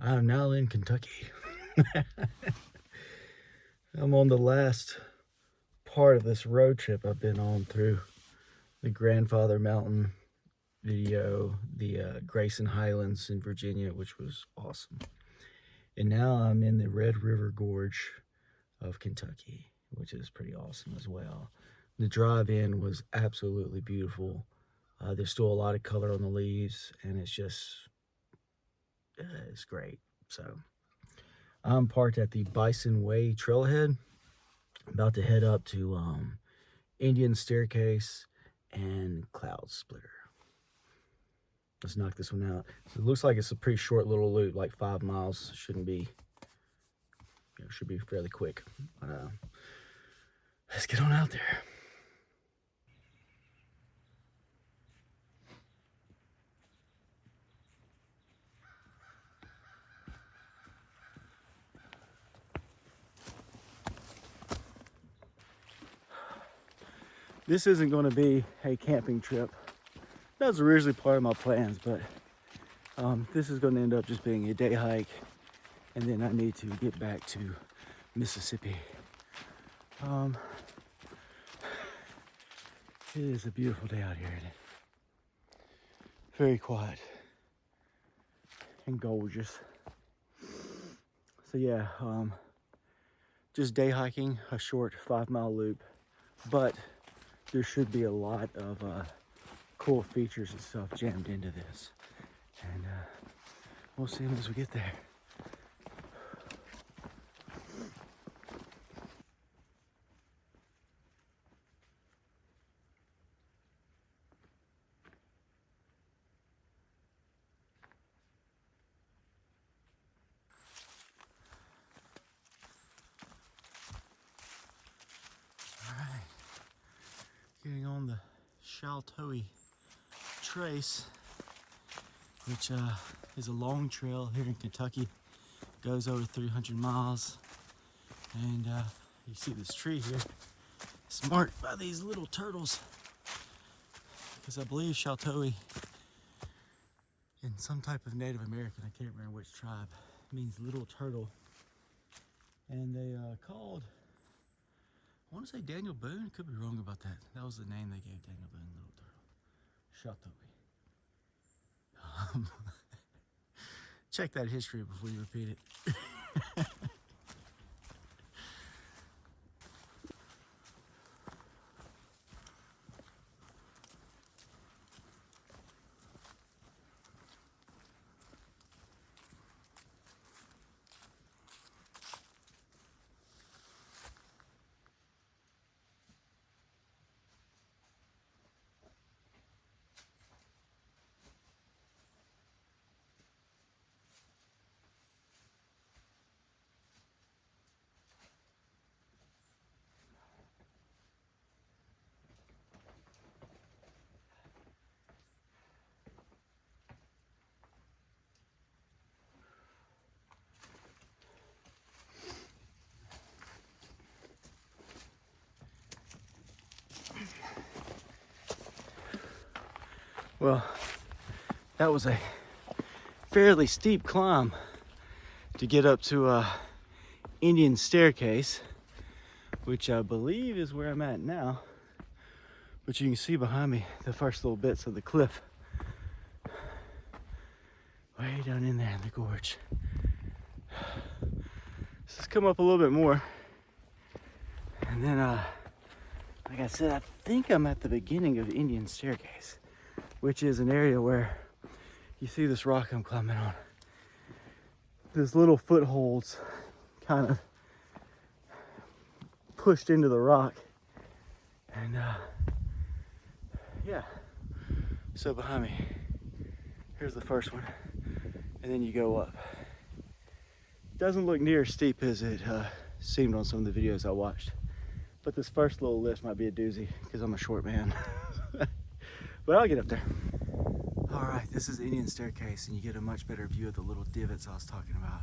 I'm now in Kentucky. I'm on the last part of this road trip I've been on through the Grandfather Mountain video, the Grayson Highlands in Virginia, which was awesome. And now I'm in the Red River Gorge of Kentucky, which is pretty awesome as well. The drive in was absolutely beautiful. There's still a lot of color on the leaves, and it's just, it's great. So I'm parked at the Bison Way trailhead, about to head up to Indian Staircase and Cloudsplitter. Let's knock this one out. So it looks like it's a pretty short little loop, like 5 miles. Shouldn't be, should be fairly quick. Let's get on out there. This isn't going to be a camping trip. That was originally part of my plans, but this is going to end up just being a day hike, and then I need to get back to Mississippi. It is a beautiful day out here, isn't it? Very quiet and gorgeous. So yeah, just day hiking, a short 5-mile loop, but there should be a lot of cool features and stuff jammed into this, and we'll see them as we get there. All right, getting on the Sheltowee trace, which is a long trail here in Kentucky. Goes over 300 miles, and you see this tree here. It's marked by these little turtles, because I believe Sheltowee, in some type of Native American, I can't remember which tribe, means little turtle, and they called, I want to say Daniel Boone, could be wrong about that. That was the name they gave Daniel Boone, little turtle. Sheltowee. Check that history before you repeat it. Well, that was a fairly steep climb to get up to Indian Staircase, which I believe is where I'm at now. But you can see behind me the first little bits of the cliff way down in there in the gorge. Let's come up a little bit more, and then like I said, I think I'm at the beginning of Indian Staircase, which is an area where you see this rock I'm climbing on. There's little footholds kind of pushed into the rock, and yeah, so behind me, here's the first one, and then you go up. Doesn't look near as steep as it seemed on some of the videos I watched, but this first little lift might be a doozy because I'm a short man. But I'll get up there. All right, this is Indian Staircase, and you get a much better view of the little divots I was talking about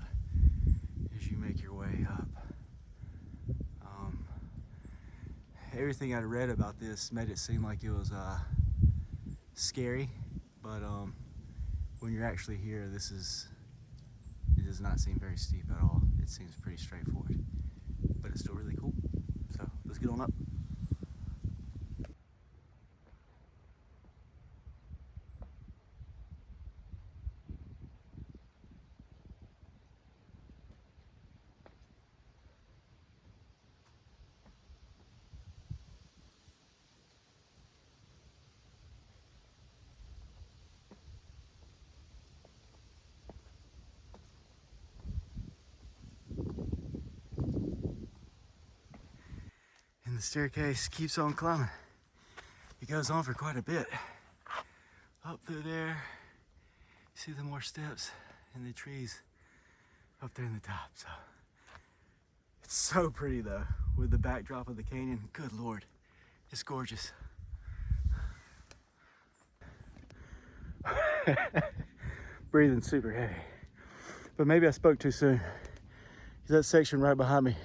as you make your way up. Everything I'd read about this made it seem like it was scary, but when you're actually here, it is does not seem very steep at all. It seems pretty straightforward, but it's still really cool. So let's get on up. And the staircase keeps on climbing. It goes on for quite a bit. Up through there, see the more steps and the trees up there in the top. So it's so pretty though, with the backdrop of the canyon. Good Lord, it's gorgeous. Breathing super heavy, but maybe I spoke too soon. That section right behind me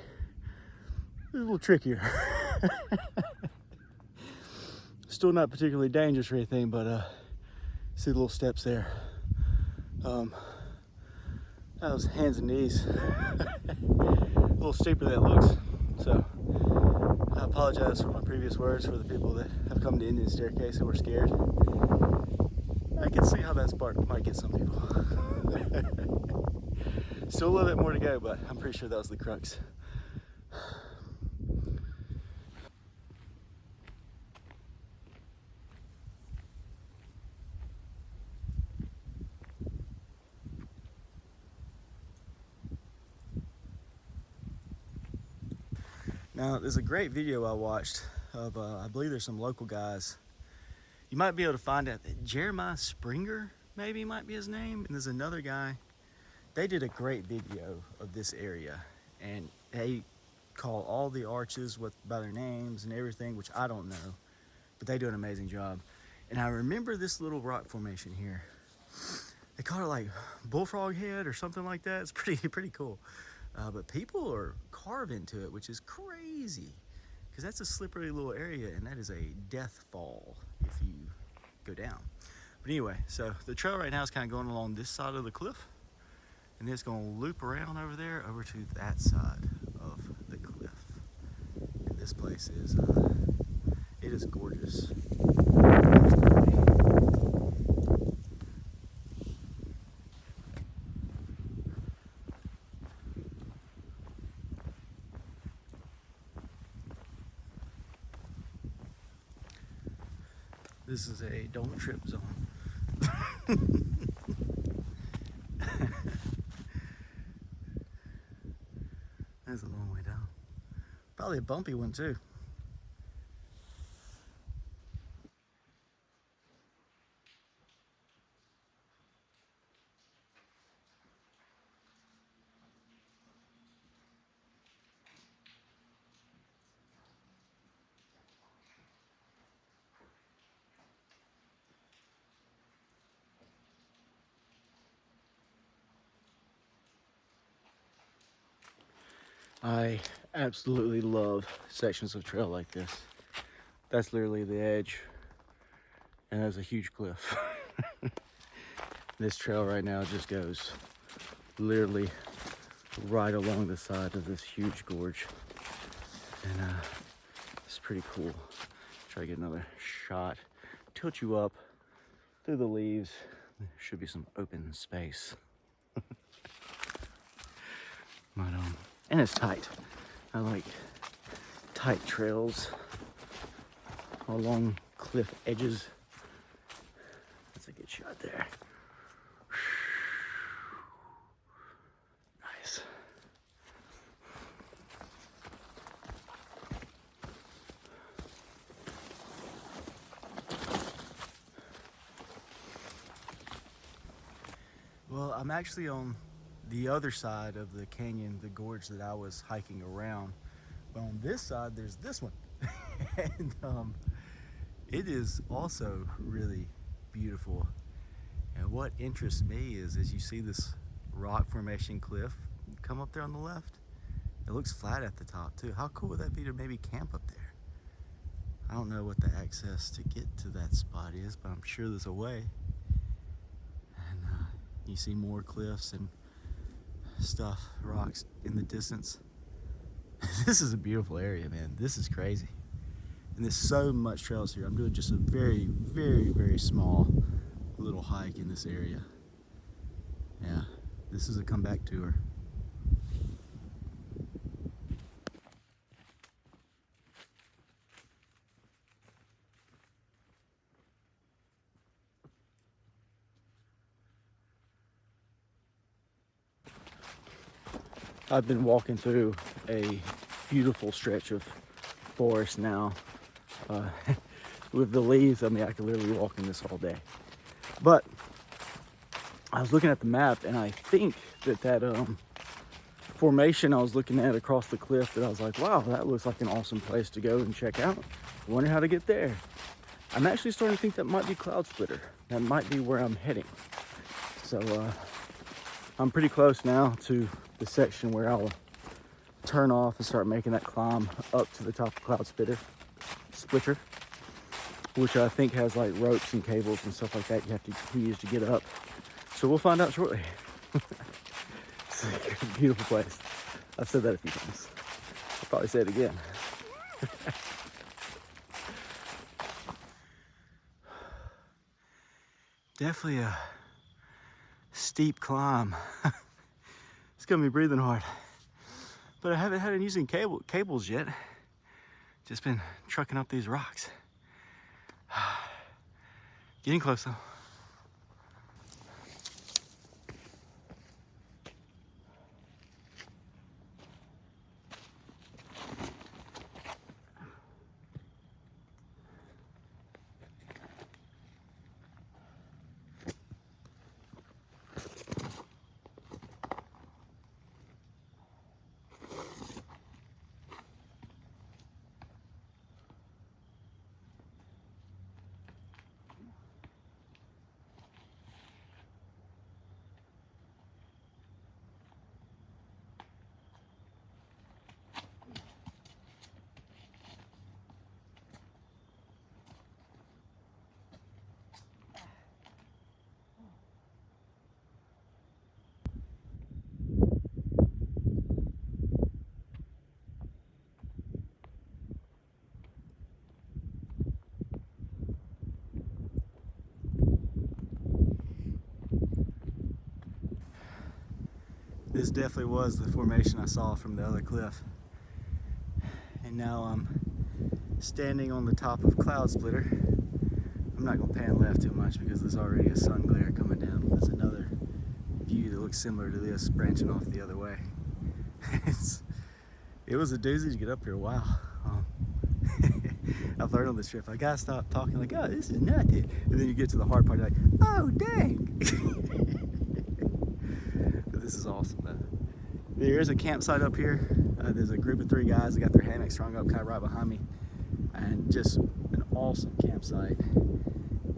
is a little trickier. Still not particularly dangerous or anything, but see the little steps there. That was hands and knees. A little steeper than it looks. So I apologize for my previous words for the people that have come to Indian Staircase and were scared. I can see how that spark might get some people. Still a little bit more to go, but I'm pretty sure that was the crux. Now, there's a great video I watched of, I believe there's some local guys. You might be able to find out that Jeremiah Springer, maybe might be his name. And there's another guy. They did a great video of this area. And they call all the arches by their names and everything, which I don't know. But they do an amazing job. And I remember this little rock formation here. They call it like Bullfrog Head or something like that. It's pretty cool. But people are carving into it, which is crazy, because that's a slippery little area, and that is a death fall if you go down. But anyway, so the trail right now is kind of going along this side of the cliff, and then it's going to loop around over there over to that side of the cliff. And this place is, it is gorgeous. This is a don't trip zone. That's a long way down. Probably a bumpy one too. I absolutely love sections of trail like this. That's literally the edge, and there's a huge cliff. This trail right now just goes literally right along the side of this huge gorge, and it's pretty cool. Try to get another shot. Tilt you up through the leaves. There should be some open space. But, and it's tight. I like tight trails along cliff edges. That's a good shot there. Nice. Well, I'm actually on the other side of the canyon, the gorge that I was hiking around. But on this side, there's this one. And it is also really beautiful. And what interests me is, as you see this rock formation cliff come up there on the left, it looks flat at the top too. How cool would that be to maybe camp up there? I don't know what the access to get to that spot is, but I'm sure there's a way. And you see more cliffs, and stuff, rocks in the distance. This is a beautiful area, man. This is crazy. And there's so much trails here. I'm doing just a very, very, very small little hike in this area. Yeah, this is a comeback tour. I've been walking through a beautiful stretch of forest now. With the leaves, I mean, I could literally walk in this all day. But I was looking at the map, and I think that formation I was looking at across the cliff, that I was like, wow, that looks like an awesome place to go and check out. I wonder how to get there. I'm actually starting to think that might be Cloudsplitter. That might be where I'm heading. So I'm pretty close now to the section where I'll turn off and start making that climb up to the top of Cloudsplitter, which I think has like ropes and cables and stuff like that you have to use to get up. So we'll find out shortly. It's a beautiful place. I've said that a few times. I'll probably say it again. Definitely a steep climb. It's gonna be breathing hard. But I haven't had it using cables yet. Just been trucking up these rocks. Getting close though. This definitely was the formation I saw from the other cliff. And now I'm standing on the top of Cloudsplitter. I'm not gonna pan left too much because there's already a sun glare coming down. There's another view that looks similar to this branching off the other way. It was a doozy to get up here. Wow. I've learned on this trip, I gotta stop talking like, oh, this is nothing. And then you get to the hard part, you're like, oh, dang. This is awesome though. There is a campsite up here. There's a group of 3 guys that got their hammocks strung up kind of right behind me. And just an awesome campsite.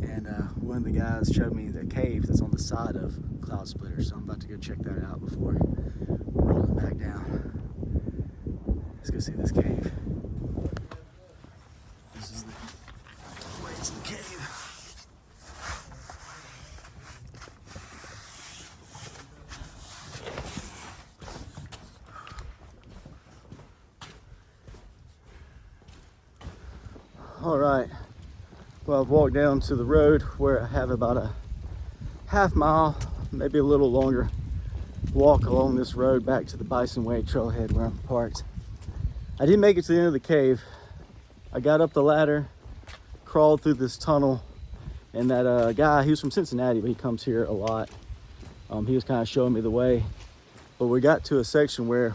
And one of the guys showed me the cave that's on the side of Cloudsplitter. So I'm about to go check that out before rolling back down. Let's go see this cave. This is the way to the cave. All right, well, I've walked down to the road where I have about a half mile, maybe a little longer, walk along this road back to the Bison Way trailhead where I'm parked. I didn't make it to the end of the cave. I got up the ladder, crawled through this tunnel, and that guy, he was from Cincinnati, but he comes here a lot. He was kind of showing me the way, but we got to a section where it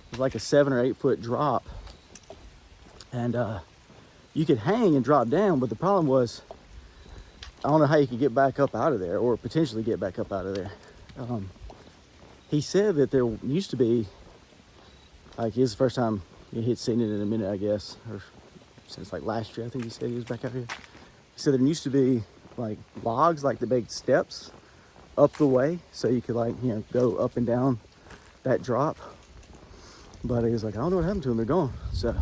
was like a 7 or 8 foot drop, and you could hang and drop down, but the problem was, I don't know how you could get back up out of there, or potentially get back up out of there. He said that there used to be, like, it's the first time he had seen it in a minute, I guess, or since like last year, I think he said he was back out here. He said there used to be like logs, like the big steps up the way, so you could, like, you know, go up and down that drop. But he was like, I don't know what happened to them, they're gone. So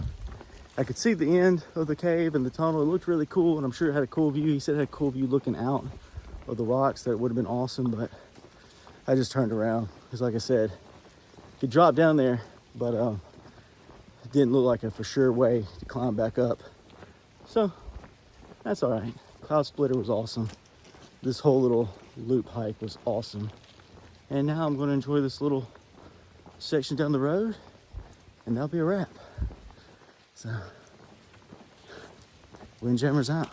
I could see the end of the cave and the tunnel. It looked really cool, and I'm sure it had a cool view. He said it had a cool view looking out of the rocks. That would have been awesome, but I just turned around because, like I said, you could drop down there, but it didn't look like a for sure way to climb back up. So that's all right. Cloudsplitter was awesome. This whole little loop hike was awesome. And now I'm going to enjoy this little section down the road, and that'll be a wrap. So, Windjammer's out.